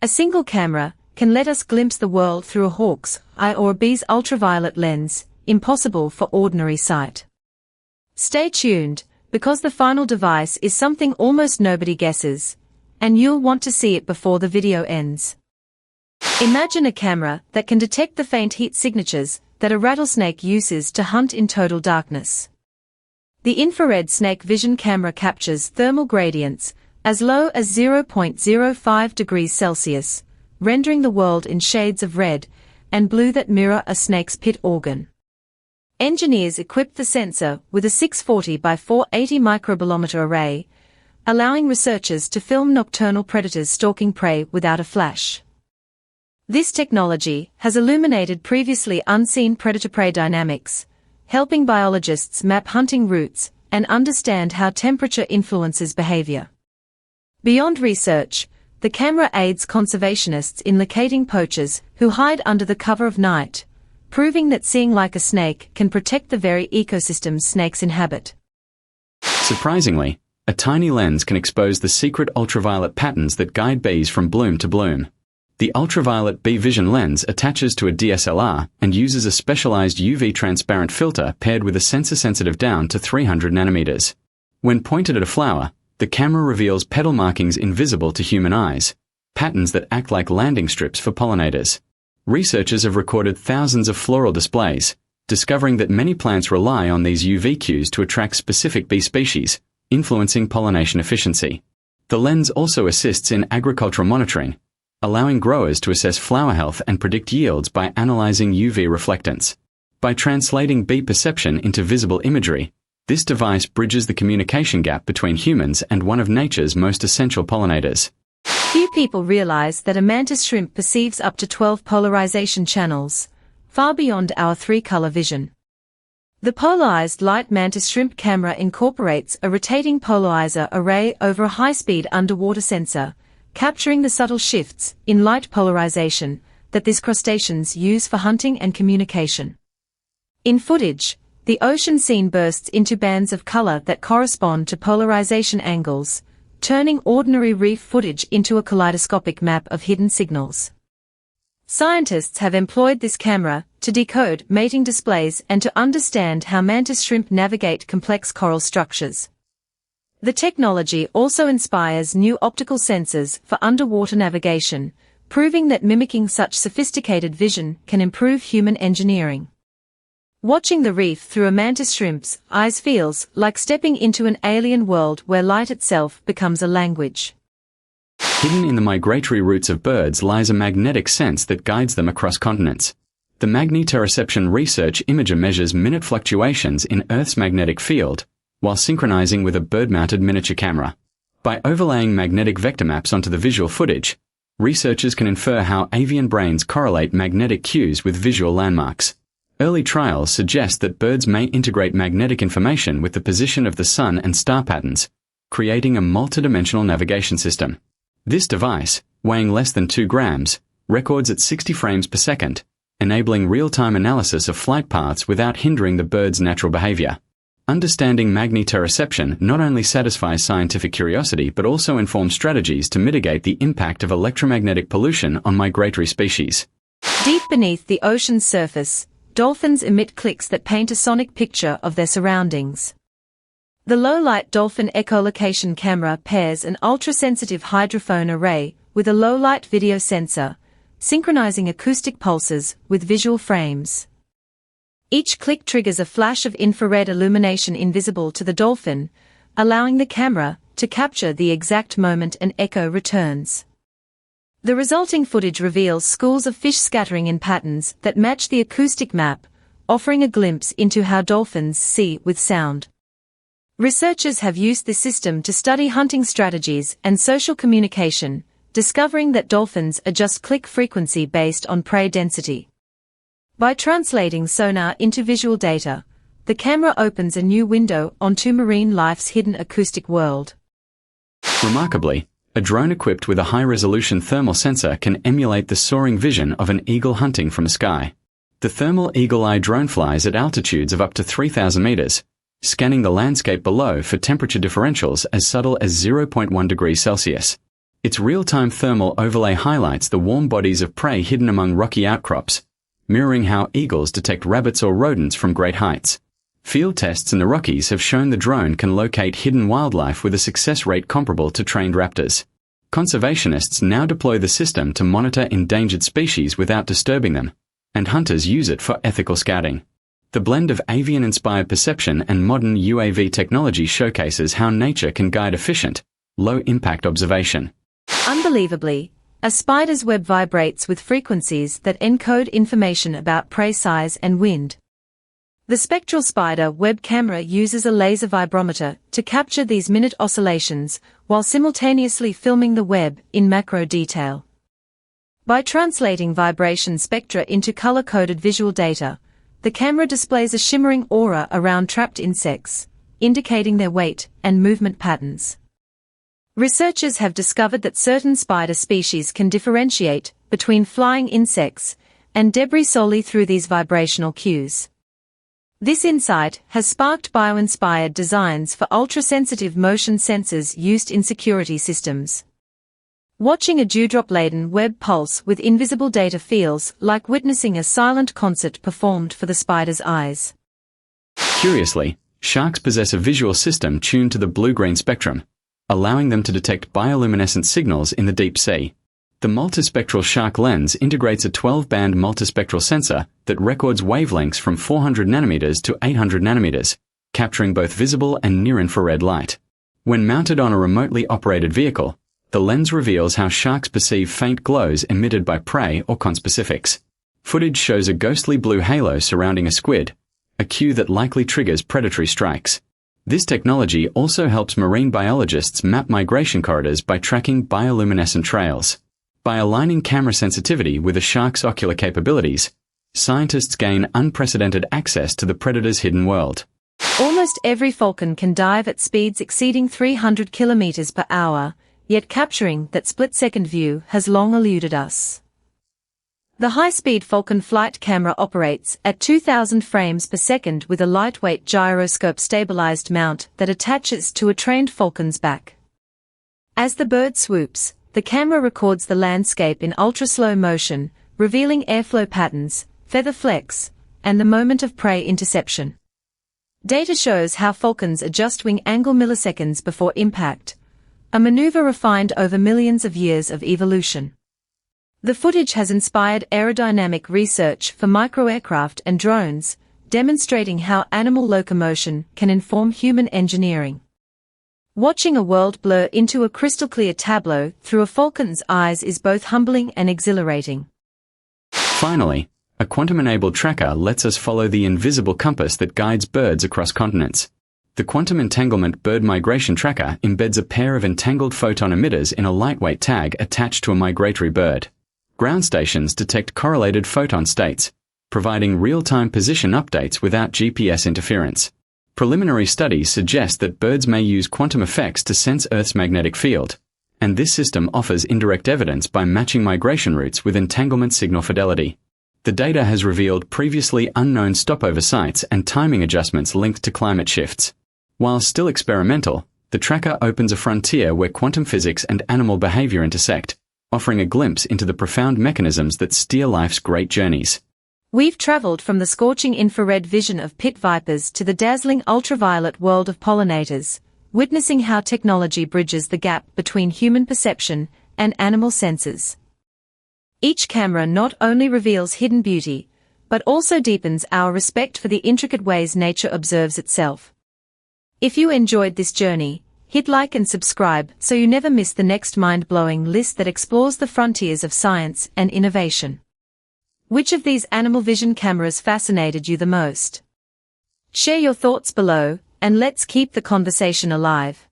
A single camera can let us glimpse the world through a hawk's eye or a bee's ultraviolet lens, impossible for ordinary sight. Stay tuned, because the final device is something almost nobody guesses, and you'll want to see it before the video ends. Imagine a camera that can detect the faint heat signatures that a rattlesnake uses to hunt in total darkness. The infrared snake vision camera captures thermal gradients as low as 0.05 degrees Celsius, rendering the world in shades of red and blue that mirror a snake's pit organ. Engineers equipped the sensor with a 640 by 480 microbolometer array, allowing researchers to film nocturnal predators stalking prey without a flash. This technology has illuminated previously unseen predator-prey dynamics, helping biologists map hunting routes and understand how temperature influences behavior. Beyond research, the camera aids conservationists in locating poachers who hide under the cover of night, proving that seeing like a snake can protect the very ecosystems snakes inhabit. Surprisingly, a tiny lens can expose the secret ultraviolet patterns that guide bees from bloom to bloom. The ultraviolet bee vision lens attaches to a DSLR and uses a specialized UV transparent filter paired with a sensor-sensitive down to 300 nanometers. When pointed at a flower, the camera reveals petal markings invisible to human eyes, patterns that act like landing strips for pollinators. Researchers have recorded thousands of floral displays, discovering that many plants rely on these UV cues to attract specific bee species, influencing pollination efficiency. The lens also assists in agricultural monitoring, allowing growers to assess flower health and predict yields by analyzing UV reflectance. By translating bee perception into visible imagery, this device bridges the communication gap between humans and one of nature's most essential pollinators. Few people realize that a mantis shrimp perceives up to 12 polarization channels, far beyond our 3-color vision. The polarized light mantis shrimp camera incorporates a rotating polarizer array over a high-speed underwater sensor, capturing the subtle shifts in light polarization that these crustaceans use for hunting and communication. In footage, the ocean scene bursts into bands of color that correspond to polarization angles, turning ordinary reef footage into a kaleidoscopic map of hidden signals. Scientists have employed this camera to decode mating displays and to understand how mantis shrimp navigate complex coral structures. The technology also inspires new optical sensors for underwater navigation, proving that mimicking such sophisticated vision can improve human engineering. Watching the reef through a mantis shrimp's eyes feels like stepping into an alien world where light itself becomes a language. Hidden in the migratory routes of birds lies a magnetic sense that guides them across continents. The Magnetoreception research imager measures minute fluctuations in Earth's magnetic field, while synchronizing with a bird-mounted miniature camera. By overlaying magnetic vector maps onto the visual footage, researchers can infer how avian brains correlate magnetic cues with visual landmarks. Early trials suggest that birds may integrate magnetic information with the position of the sun and star patterns, creating a multidimensional navigation system. This device, weighing less than 2 grams, records at 60 frames per second, enabling real-time analysis of flight paths without hindering the bird's natural behavior. Understanding magnetoreception not only satisfies scientific curiosity but also informs strategies to mitigate the impact of electromagnetic pollution on migratory species. Deep beneath the ocean's surface, dolphins emit clicks that paint a sonic picture of their surroundings. The low-light dolphin echolocation camera pairs an ultra-sensitive hydrophone array with a low-light video sensor, synchronizing acoustic pulses with visual frames. Each click triggers a flash of infrared illumination invisible to the dolphin, allowing the camera to capture the exact moment an echo returns. The resulting footage reveals schools of fish scattering in patterns that match the acoustic map, offering a glimpse into how dolphins see with sound. Researchers have used this system to study hunting strategies and social communication, discovering that dolphins adjust click frequency based on prey density. By translating sonar into visual data, the camera opens a new window onto marine life's hidden acoustic world. Remarkably, a drone equipped with a high-resolution thermal sensor can emulate the soaring vision of an eagle hunting from the sky. The thermal eagle-eye drone flies at altitudes of up to 3,000 meters, scanning the landscape below for temperature differentials as subtle as 0.1 degrees Celsius. Its real-time thermal overlay highlights the warm bodies of prey hidden among rocky outcrops, mirroring how eagles detect rabbits or rodents from great heights. Field tests in the Rockies have shown the drone can locate hidden wildlife with a success rate comparable to trained raptors. Conservationists now deploy the system to monitor endangered species without disturbing them, and hunters use it for ethical scouting. The blend of avian-inspired perception and modern UAV technology showcases how nature can guide efficient, low-impact observation. Unbelievably, a spider's web vibrates with frequencies that encode information about prey size and wind. The Spectral spider web camera uses a laser vibrometer to capture these minute oscillations while simultaneously filming the web in macro detail. By translating vibration spectra into color-coded visual data, the camera displays a shimmering aura around trapped insects, indicating their weight and movement patterns. Researchers have discovered that certain spider species can differentiate between flying insects and debris solely through these vibrational cues. This insight has sparked bio-inspired designs for ultra-sensitive motion sensors used in security systems. Watching a dewdrop-laden web pulse with invisible data feels like witnessing a silent concert performed for the spider's eyes. Curiously, sharks possess a visual system tuned to the blue-green spectrum, allowing them to detect bioluminescent signals in the deep sea. The multispectral shark lens integrates a 12-band multispectral sensor that records wavelengths from 400 nanometers to 800 nanometers, capturing both visible and near-infrared light. When mounted on a remotely operated vehicle, the lens reveals how sharks perceive faint glows emitted by prey or conspecifics. Footage shows a ghostly blue halo surrounding a squid, a cue that likely triggers predatory strikes. This technology also helps marine biologists map migration corridors by tracking bioluminescent trails. By aligning camera sensitivity with a shark's ocular capabilities, scientists gain unprecedented access to the predator's hidden world. Almost every falcon can dive at speeds exceeding 300 kilometers per hour, yet capturing that split-second view has long eluded us. The high-speed Falcon flight camera operates at 2,000 frames per second with a lightweight gyroscope-stabilized mount that attaches to a trained falcon's back. As the bird swoops, the camera records the landscape in ultra-slow motion, revealing airflow patterns, feather flecks, and the moment of prey interception. Data shows how falcons adjust wing angle milliseconds before impact, a maneuver refined over millions of years of evolution. The footage has inspired aerodynamic research for microaircraft and drones, demonstrating how animal locomotion can inform human engineering. Watching a world blur into a crystal-clear tableau through a falcon's eyes is both humbling and exhilarating. Finally, a quantum-enabled tracker lets us follow the invisible compass that guides birds across continents. The Quantum Entanglement Bird Migration Tracker embeds a pair of entangled photon emitters in a lightweight tag attached to a migratory bird. Ground stations detect correlated photon states, providing real-time position updates without GPS interference. Preliminary studies suggest that birds may use quantum effects to sense Earth's magnetic field, and this system offers indirect evidence by matching migration routes with entanglement signal fidelity. The data has revealed previously unknown stopover sites and timing adjustments linked to climate shifts. While still experimental, the tracker opens a frontier where quantum physics and animal behavior intersect, offering a glimpse into the profound mechanisms that steer life's great journeys. We've traveled from the scorching infrared vision of pit vipers to the dazzling ultraviolet world of pollinators, witnessing how technology bridges the gap between human perception and animal senses. Each camera not only reveals hidden beauty, but also deepens our respect for the intricate ways nature observes itself. If you enjoyed this journey, hit like and subscribe so you never miss the next mind-blowing list that explores the frontiers of science and innovation. Which of these animal vision cameras fascinated you the most? Share your thoughts below, and let's keep the conversation alive.